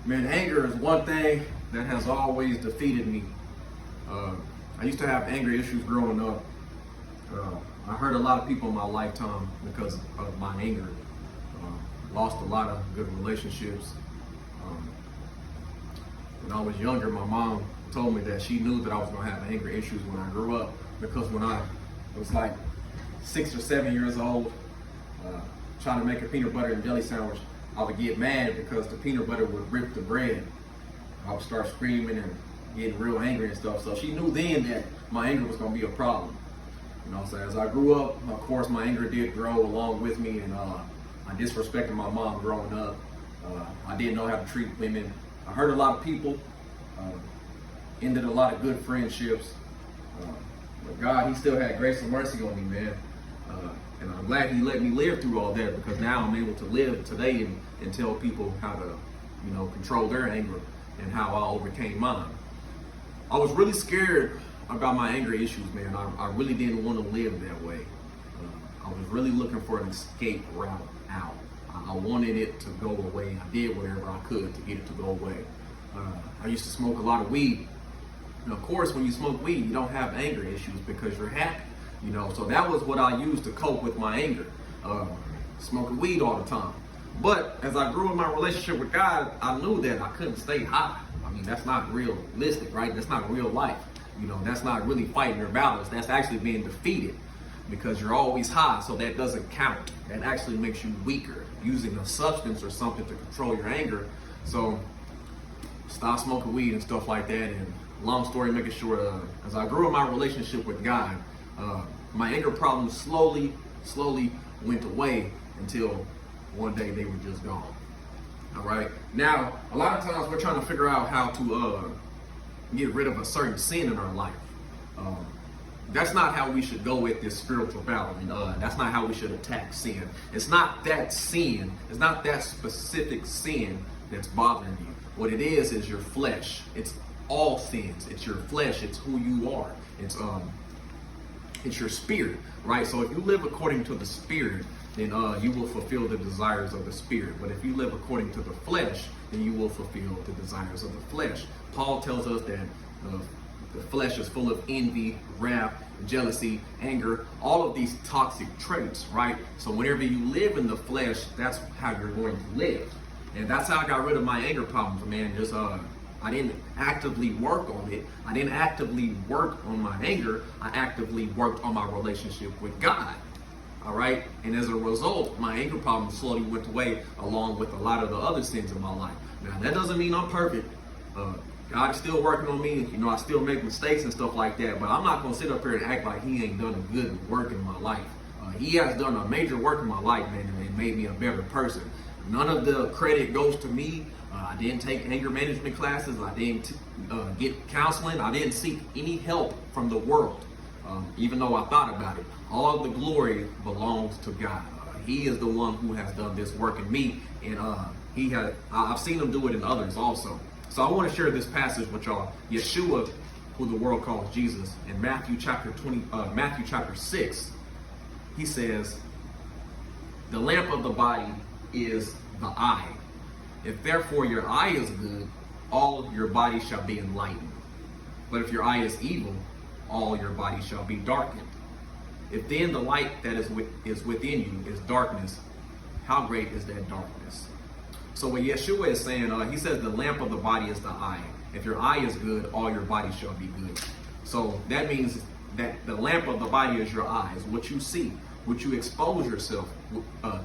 Man, anger is one thing that has always defeated me. I used to have anger issues growing up. I hurt a lot of people in my lifetime because of my anger. Lost a lot of good relationships. When I was younger, my mom told me that she knew that I was going to have anger issues when I grew up, because when I was like 6 or 7 years old, trying to make a peanut butter and jelly sandwich, I would get mad because the peanut butter would rip the bread. I would start screaming and getting real angry and stuff. So she knew then that my anger was going to be a problem. You know, so as I grew up, of course, my anger did grow along with me, and I disrespected my mom growing up. I didn't know how to treat women. I hurt a lot of people, ended a lot of good friendships. But God, He still had grace and mercy on me, man. And I'm glad He let me live through all that, because now I'm able to live today and tell people how to, control their anger and how I overcame mine. I was really scared about my anger issues, man. I really didn't want to live that way. I was really looking for an escape route out. I wanted it to go away. I did whatever I could to get it to go away. I used to smoke a lot of weed. And of course, when you smoke weed, you don't have anger issues because you're happy. So that was what I used to cope with my anger, smoking weed all the time. But as I grew in my relationship with God, I knew that I couldn't stay high. I mean, that's not realistic, right? That's not real life. That's not really fighting your battles. That's actually being defeated, because you're always high, so that doesn't count. That actually makes you weaker, using a substance or something to control your anger. So stop smoking weed and stuff like that. And long story making short, as I grew in my relationship with God, my anger problems slowly went away until one day they were just gone. All right. Now, a lot of times we're trying to figure out how to get rid of a certain sin in our life. That's not how we should go with this spiritual battle. That's not how we should attack sin. It's not that sin. It's not that specific sin that's bothering you. What it is your flesh. It's all sins. It's your flesh. It's who you are. It's your spirit, right? So if you live according to the spirit, then you will fulfill the desires of the spirit. But if you live according to the flesh, then you will fulfill the desires of the flesh. Paul tells us that the flesh is full of envy, wrath, jealousy, anger, all of these toxic traits, right? So whenever you live in the flesh, that's how you're going to live. And that's how I got rid of my anger problems, man. Just I didn't actively work on it. I didn't actively work on my anger. I actively worked on my relationship with God. All right. And as a result, my anger problem slowly went away, along with a lot of the other sins in my life. Now, that doesn't mean I'm perfect. God is still working on me. I still make mistakes and stuff like that. But I'm not going to sit up here and act like He ain't done a good work in my life. He has done a major work in my life, man, and it made me a better person. None of the credit goes to me. I didn't take anger management classes. I didn't get counseling. I didn't seek any help from the world, even though I thought about it. All of the glory belongs to God. He is the one who has done this work in me, and I've seen Him do it in others also. So I want to share this passage with y'all. Yeshua, who the world calls Jesus, in Matthew chapter 6, He says, "The lamp of the body is the eye. If therefore your eye is good, all your body shall be enlightened. But if your eye is evil, all your body shall be darkened. If then the light that is within you is darkness, how great is that darkness?" So what Yeshua is saying, He says the lamp of the body is the eye. If your eye is good, all your body shall be good. So that means that the lamp of the body is your eyes, what you see, what you expose yourself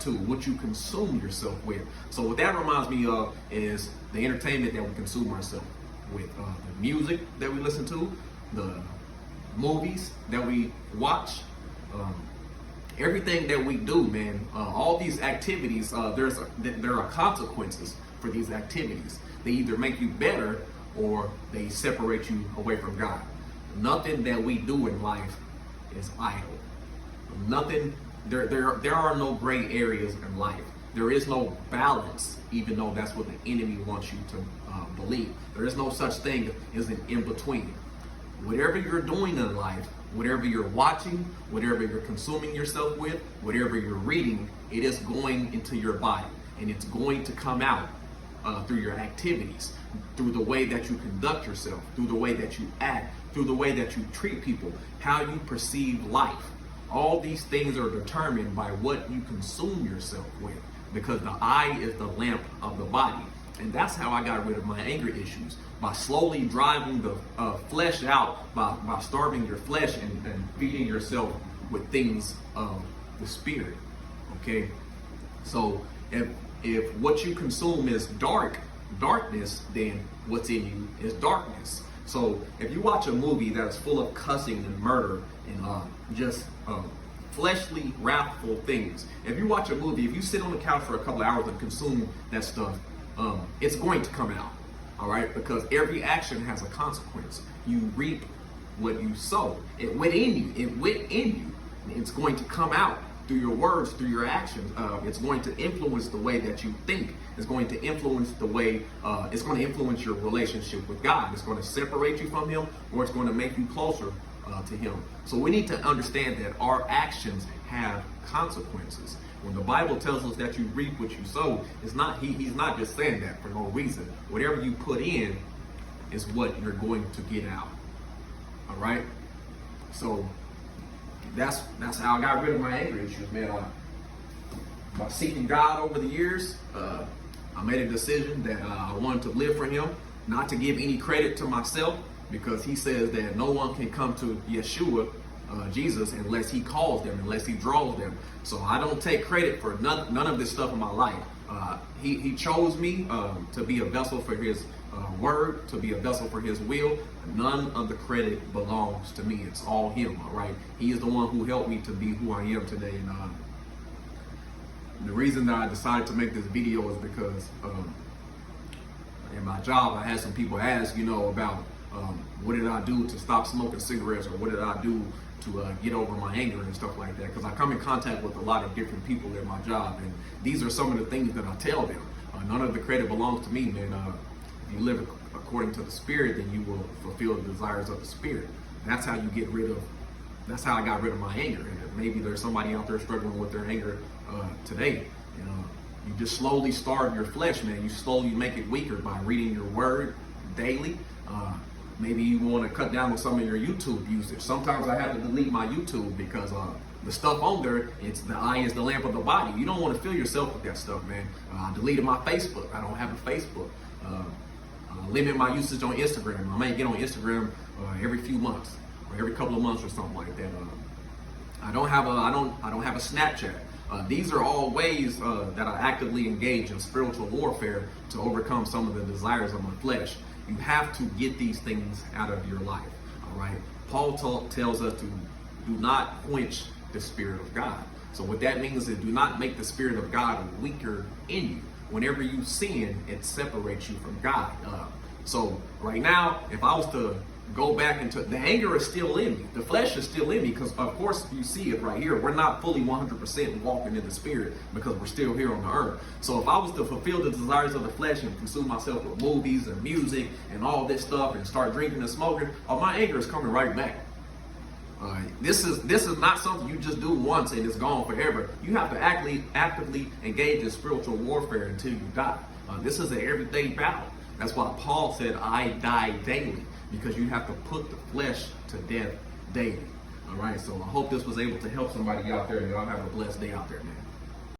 to, what you consume yourself with. So what that reminds me of is the entertainment that we consume ourselves with, the music that we listen to, the movies that we watch, everything that we do, man. All these activities, there are consequences for these activities. They either make you better or they separate you away from God. Nothing that we do in life is idle. Nothing. There are no gray areas in life. There is no balance, even though that's what the enemy wants you to believe. There is no such thing as an in-between. Whatever you're doing in life, whatever you're watching, whatever you're consuming yourself with, whatever you're reading, it is going into your body, and it's going to come out through your activities, through the way that you conduct yourself, through the way that you act, through the way that you treat people, how you perceive life. All these things are determined by what you consume yourself with, because the eye is the lamp of the body. And that's how I got rid of my anger issues, by slowly driving the flesh out, by starving your flesh and feeding yourself with things of the spirit. Okay, so if what you consume is darkness, then what's in you is darkness. So if you watch a movie that's full of cussing and murder and just fleshly, wrathful things, if you watch a movie, if you sit on the couch for a couple of hours and consume that stuff, it's going to come out. All right, because every action has a consequence. You reap what you sow. It went in you. It went in you. It's going to come out through your words, through your actions. It's going to influence the way that you think. It's going to influence the way, it's going to influence your relationship with God. It's going to separate you from Him, or it's going to make you closer to Him. So we need to understand that our actions have consequences. When the Bible tells us that you reap what you sow, it's not, he's not just saying that for no reason. Whatever you put in is what you're going to get out. All right? So that's how I got rid of my anger issues, man. By seeking God over the years, I made a decision that I wanted to live for Him, not to give any credit to myself, because He says that no one can come to Yeshua, Jesus, unless He calls them, unless He draws them. So I don't take credit for none of this stuff in my life. He chose me to be a vessel for His word, to be a vessel for His will. None of the credit belongs to me. It's all Him, all right? He is the one who helped me to be who I am today. And the reason that I decided to make this video is because in my job, I had some people ask, about what did I do to stop smoking cigarettes, or what did I do to get over my anger and stuff like that, because I come in contact with a lot of different people at my job, and these are some of the things that I tell them. None of the credit belongs to me, man. If you live according to the Spirit, then you will fulfill the desires of the Spirit. That's how you get rid of, that's how I got rid of my anger. And maybe there's somebody out there struggling with their anger today. You just slowly starve your flesh, man. You slowly make it weaker by reading your word daily. Maybe you want to cut down on some of your YouTube usage. Sometimes I have to delete my YouTube because the stuff on there, it's the eye is the lamp of the body. You don't want to fill yourself with that stuff, man. I deleted my Facebook. I don't have a Facebook. Limit my usage on Instagram. I may get on Instagram every few months or every couple of months or something like that. I don't have a Snapchat. These are all ways that I actively engage in spiritual warfare to overcome some of the desires of my flesh. You have to get these things out of your life, all right? Paul tells us to do not quench the Spirit of God. So what that means is do not make the Spirit of God weaker in you. Whenever you sin, it separates you from God. So right now, if I was to go back into, the anger is still in me. The flesh is still in me, because of course you see it right here. We're not fully 100% walking in the Spirit because we're still here on the earth. So if I was to fulfill the desires of the flesh and consume myself with movies and music and all this stuff and start drinking and smoking, my anger is coming right back. This is not something you just do once and it's gone forever. You have to actively engage in spiritual warfare until you die. This is an everyday battle. That's why Paul said, I die daily, because you have to put the flesh to death daily. All right, so I hope this was able to help somebody out there, and y'all have a blessed day out there, man.